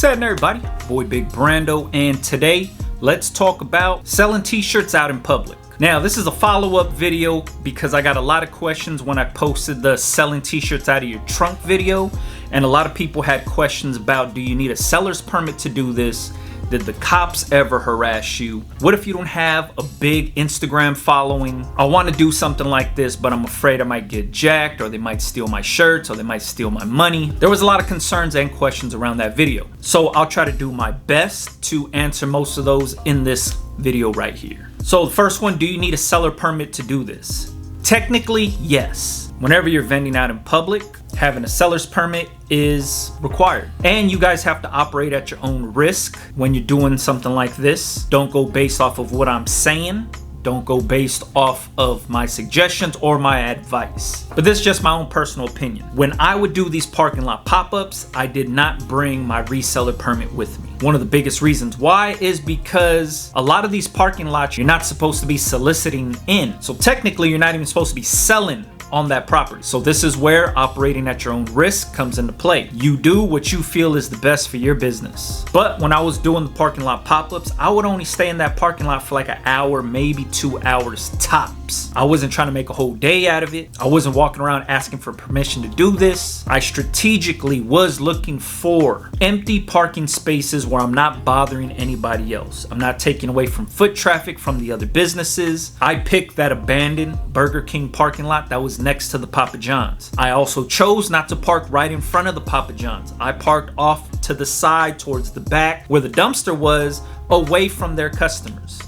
What's happening, everybody? Boy Big Brando, and today let's talk about selling t-shirts out in public. Now, this is a follow-up video because I got a lot of questions when I posted the selling t-shirts out of your trunk video, and a lot of people had questions about, do you need a seller's permit to do this? Did the cops ever harass you? What if you don't have a big Instagram following? I want to do something like this, but I'm afraid I might get jacked, or they might steal my shirts, or they might steal my money. There was a lot of concerns and questions around that video. So I'll try to do my best to answer most of those in this video right here. So the first one, do you need a seller permit to do this? Technically, yes. Whenever you're vending out in public, having a seller's permit is required. And you guys have to operate at your own risk when you're doing something like this. Don't go based off of what I'm saying. Don't go based off of my suggestions or my advice. But this is just my own personal opinion. When I would do these parking lot pop-ups, I did not bring my reseller permit with me. One of the biggest reasons why is because a lot of these parking lots, you're not supposed to be soliciting in. So technically, you're not even supposed to be selling on that property. So this is where operating at your own risk comes into play. You do what you feel is the best for your business. But when I was doing the parking lot pop-ups, I would only stay in that parking lot for like an hour, maybe 2 hours tops. I wasn't trying to make a whole day out of it. I wasn't walking around asking for permission to do this. I strategically was looking for empty parking spaces where I'm not bothering anybody else. I'm not taking away from foot traffic from the other businesses. I picked that abandoned Burger King parking lot that was next to the Papa John's. I also chose not to park right in front of the Papa John's. I parked off to the side towards the back where the dumpster was, away from their customers.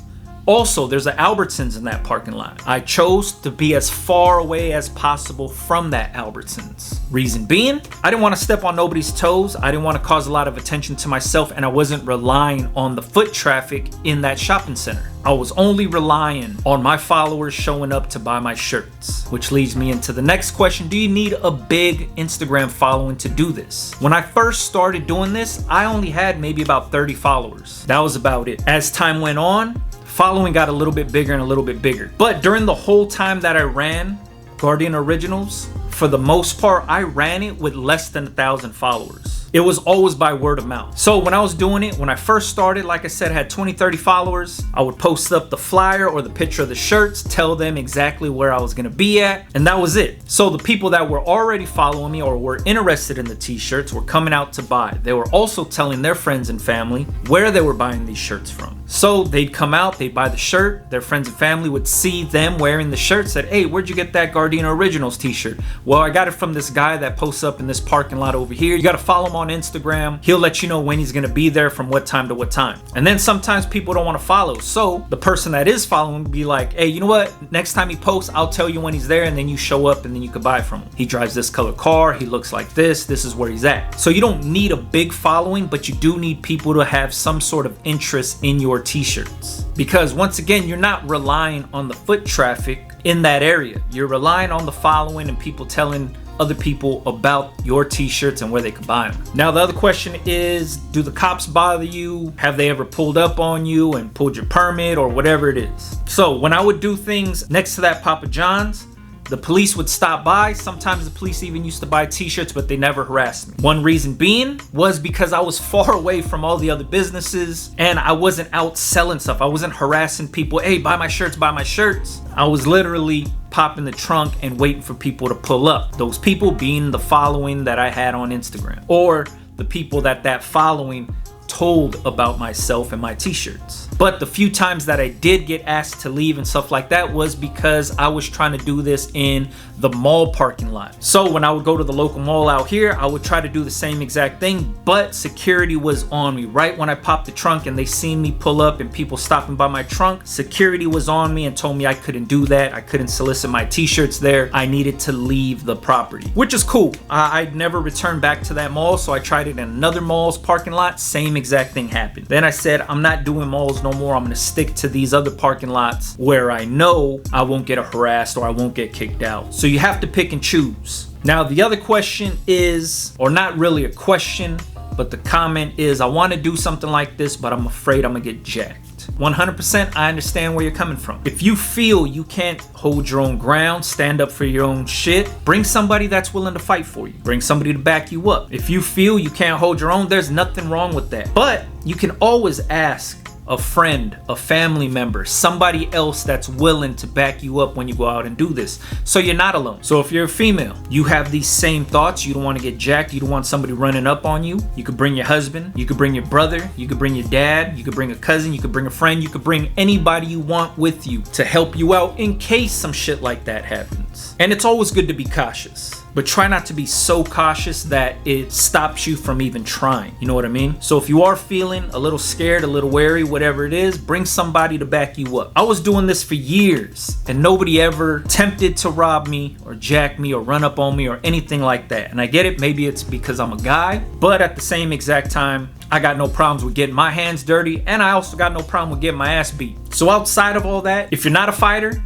Also, there's an Albertsons in that parking lot. I chose to be as far away as possible from that Albertsons. Reason being, I didn't want to step on nobody's toes. I didn't want to cause a lot of attention to myself, and I wasn't relying on the foot traffic in that shopping center. I was only relying on my followers showing up to buy my shirts. Which leads me into the next question. Do you need a big Instagram following to do this? When I first started doing this, I only had maybe about 30 followers. That was about it. As time went on, following got a little bit bigger and a little bit bigger. But during the whole time that I ran Guardian Originals, for the most part, I ran it with less than 1,000 followers. It was always by word of mouth. So when I was doing it, when I first started, like I said, I had 20, 30 followers. I would post up the flyer or the picture of the shirts, tell them exactly where I was gonna be at, and that was it. So the people that were already following me or were interested in the t-shirts were coming out to buy. They were also telling their friends and family where they were buying these shirts from. So they'd come out, they'd buy the shirt, their friends and family would see them wearing the shirt, said, hey, where'd you get that Guardian Originals t-shirt? Well, I got it from this guy that posts up in this parking lot over here. You gotta follow him on Instagram. He'll let you know when he's gonna be there from what time to what time. And then sometimes people don't wanna follow. So the person that is following will be like, hey, you know what? Next time he posts, I'll tell you when he's there, and then you show up and then you can buy from him. He drives this color car, he looks like this is where he's at. So you don't need a big following, but you do need people to have some sort of interest in your t-shirts. Because once again, you're not relying on the foot traffic in that area. You're relying on the following and people telling other people about your t-shirts and where they could buy them. Now, the other question is, do the cops bother you? Have they ever pulled up on you and pulled your permit or whatever it is? So when I would do things next to that Papa John's, the police would stop by. Sometimes the police even used to buy t-shirts, but they never harassed me. One reason being was because I was far away from all the other businesses and I wasn't out selling stuff. I wasn't harassing people, hey, buy my shirts, buy my shirts. I was literally popping the trunk and waiting for people to pull up. Those people being the following that I had on Instagram, or the people that following told about myself and my t-shirts. But the few times that I did get asked to leave and stuff like that was because I was trying to do this in the mall parking lot. So when I would go to the local mall out here, I would try to do the same exact thing, but security was on me. Right when I popped the trunk and they seen me pull up and people stopping by my trunk, security was on me and told me I couldn't do that. I couldn't solicit my t-shirts there. I needed to leave the property, which is cool. I'd never returned back to that mall, so I tried it in another mall's parking lot. Same exact thing happened. Then I said, I'm not doing malls no more. I'm gonna stick to these other parking lots where I know I won't get harassed or I won't get kicked out. So you have to pick and choose. Now, the other question is, or not really a question, but the comment is, I want to do something like this, but I'm afraid I'm gonna get jacked. 100%, I understand where you're coming from. If you feel you can't hold your own ground, stand up for your own shit, bring somebody that's willing to fight for you. Bring somebody to back you up. If you feel you can't hold your own, there's nothing wrong with that. But you can always ask a friend, a family member, somebody else that's willing to back you up when you go out and do this, so you're not alone. So if you're a female, you have these same thoughts, you don't want to get jacked, you don't want somebody running up on you, you could bring your husband, you could bring your brother, you could bring your dad, you could bring a cousin, you could bring a friend, you could bring anybody you want with you to help you out in case some shit like that happens. And it's always good to be cautious, but try not to be so cautious that it stops you from even trying. You know what I mean? So if you are feeling a little scared, a little wary, whatever it is, bring somebody to back you up. I was doing this for years and nobody ever tempted to rob me or jack me or run up on me or anything like that. And I get it, maybe it's because I'm a guy, but at the same exact time, I got no problems with getting my hands dirty, and I also got no problem with getting my ass beat. So outside of all that, if you're not a fighter,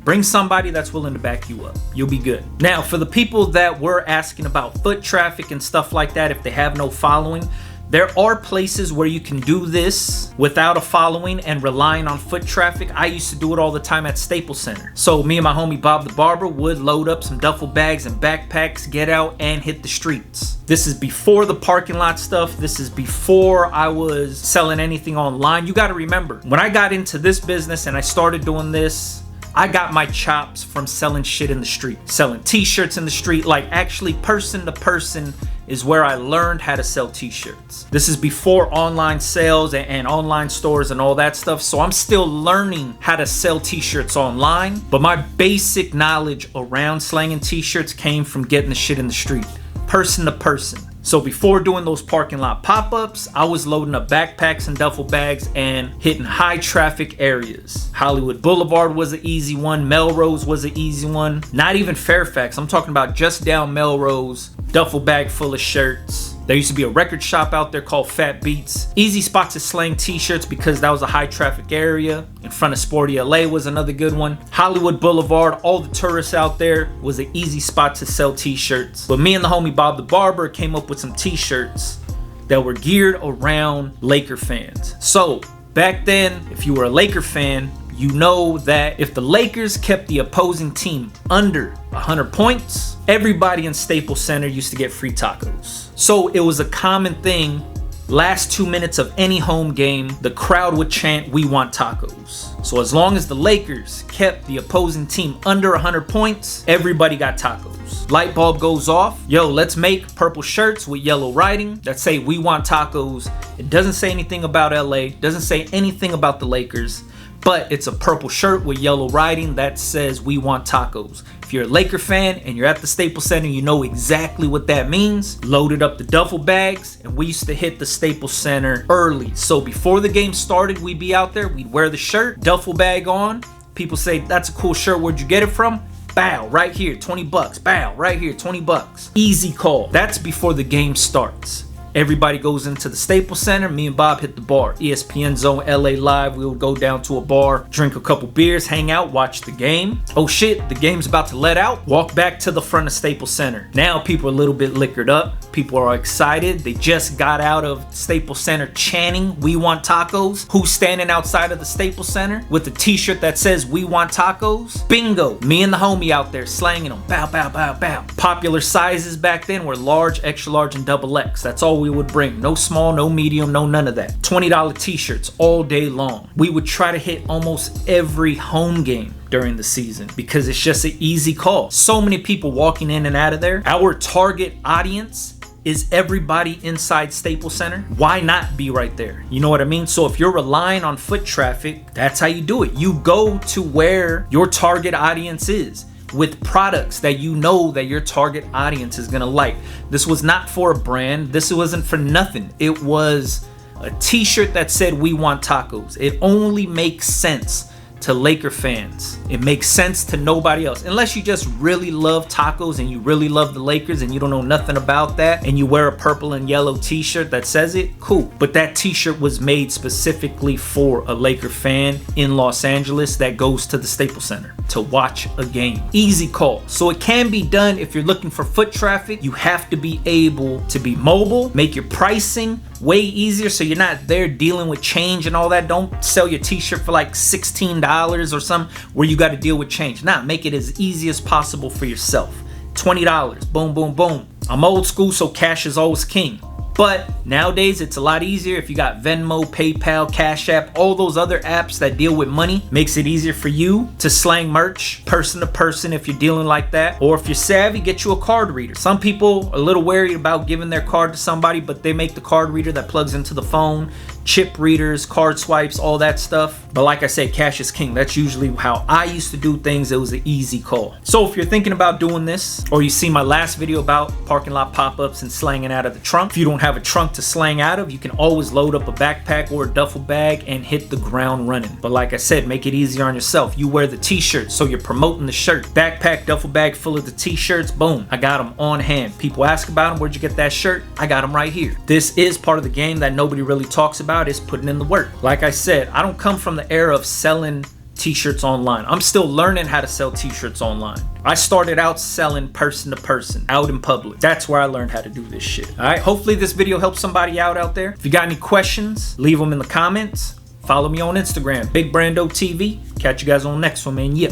bring somebody that's willing to back you up. You'll be good. Now, for the people that were asking about foot traffic and stuff like that, if they have no following, there are places where you can do this without a following and relying on foot traffic. I used to do it all the time at Staples Center. So me and my homie Bob the Barber would load up some duffel bags and backpacks, get out and hit the streets. This is before the parking lot stuff. This is before I was selling anything online. You got to remember, when I got into this business and I started doing this, I got my chops from selling shit in the street, selling t-shirts in the street, like actually person to person is where I learned how to sell t-shirts. This is before online sales and online stores and all that stuff. So I'm still learning how to sell t-shirts online, but my basic knowledge around slanging t-shirts came from getting the shit in the street, person to person. So before doing those parking lot pop-ups, I was loading up backpacks and duffel bags and hitting high traffic areas. Hollywood Boulevard was an easy one. Melrose was an easy one. Not even Fairfax. I'm talking about just down Melrose. Duffel bag full of shirts. There used to be a record shop out there called Fat Beats. Easy spot to slang t-shirts because that was a high traffic area. In front of Sporty LA was another good one. Hollywood Boulevard, all the tourists out there, was an easy spot to sell t-shirts. But me and the homie Bob the Barber came up with some t-shirts that were geared around Laker fans. So back then, if you were a Laker fan, you know that if the Lakers kept the opposing team under 100 points, everybody in Staples Center used to get free tacos. So it was a common thing. Last 2 minutes of any home game, the crowd would chant, "We want tacos." So as long as the Lakers kept the opposing team under 100 points, everybody got tacos. Light bulb goes off. Yo, let's make purple shirts with yellow writing that say "We want tacos." It doesn't say anything about LA, doesn't say anything about the Lakers, but it's a purple shirt with yellow writing that says "We want tacos." If you're a Laker fan and you're at the Staples Center, you know exactly what that means. Loaded up the duffel bags, and we used to hit the Staples Center early. So before the game started, we'd be out there, we'd wear the shirt, duffel bag on. People say, "That's a cool shirt, where'd you get it from?" Bow, right here, 20 bucks. Bow, right here, 20 bucks. Easy call. That's before the game starts. Everybody goes into the Staples Center. Me and Bob hit the bar. ESPN Zone LA Live. We would go down to a bar, drink a couple beers, hang out, watch the game. Oh shit, the game's about to let out. Walk back to the front of Staples Center. Now people are a little bit liquored up. People are excited. They just got out of Staples Center chanting, "We want tacos." Who's standing outside of the Staples Center with a t-shirt that says "We want tacos"? Bingo. Me and the homie out there slanging them. Bow, bow, bow, bow. Popular sizes back then were large, extra large, and double X. That's all we would bring. No small, no medium, no none of that. $20 t-shirts all day long. We would try to hit almost every home game during the season because it's just an easy call. So many people walking in and out of there. Our target audience is everybody inside Staples Center. Why not be right there? You know what I mean? So if you're relying on foot traffic, that's how you do it. You go to where your target audience is, with products that you know that your target audience is gonna like. This was not for a brand. This wasn't for nothing. It was a t-shirt that said "We want tacos." It only makes sense to Laker fans. It makes sense to nobody else. Unless you just really love tacos and you really love the Lakers and you don't know nothing about that and you wear a purple and yellow t-shirt that says it, cool. But that t-shirt was made specifically for a Laker fan in Los Angeles that goes to the Staples Center to watch a game. Easy call. So it can be done if you're looking for foot traffic. You have to be able to be mobile, make your pricing way easier, so you're not there dealing with change and all that. Don't sell your t-shirt for like $16 or something where you got to deal with change. Nah, make it as easy as possible for yourself. $20, boom, boom, boom. I'm old school, so cash is always king. But nowadays it's a lot easier if you got Venmo, PayPal, Cash App, all those other apps that deal with money. Makes it easier for you to slang merch person to person if you're dealing like that. Or if you're savvy, get you a card reader. Some people are a little wary about giving their card to somebody, but they make the card reader that plugs into the phone, chip readers, card swipes, all that stuff. But like I said, cash is king. That's usually how I used to do things. It was an easy call. So if you're thinking about doing this, or you see my last video about parking lot pop-ups and slanging out of the trunk, if you don't have a trunk to slang out of, you can always load up a backpack or a duffel bag and hit the ground running. But like I said, make it easier on yourself. You wear the t-shirt, so you're promoting the shirt. Backpack, duffel bag full of the t-shirts, boom, I got them on hand. People ask about them, where'd you get that shirt? I got them right here. This is part of the game that nobody really talks about, is putting in the work. Like I said, I don't come from the era of selling t-shirts online. I'm still learning how to sell t-shirts online. I started out selling person to person, out in public. That's where I learned how to do this shit. All right, hopefully this video helps somebody out there. If you got any questions, leave them in the comments. Follow me on Instagram, BigBrando TV. Catch you guys on the next one, man. Yeah.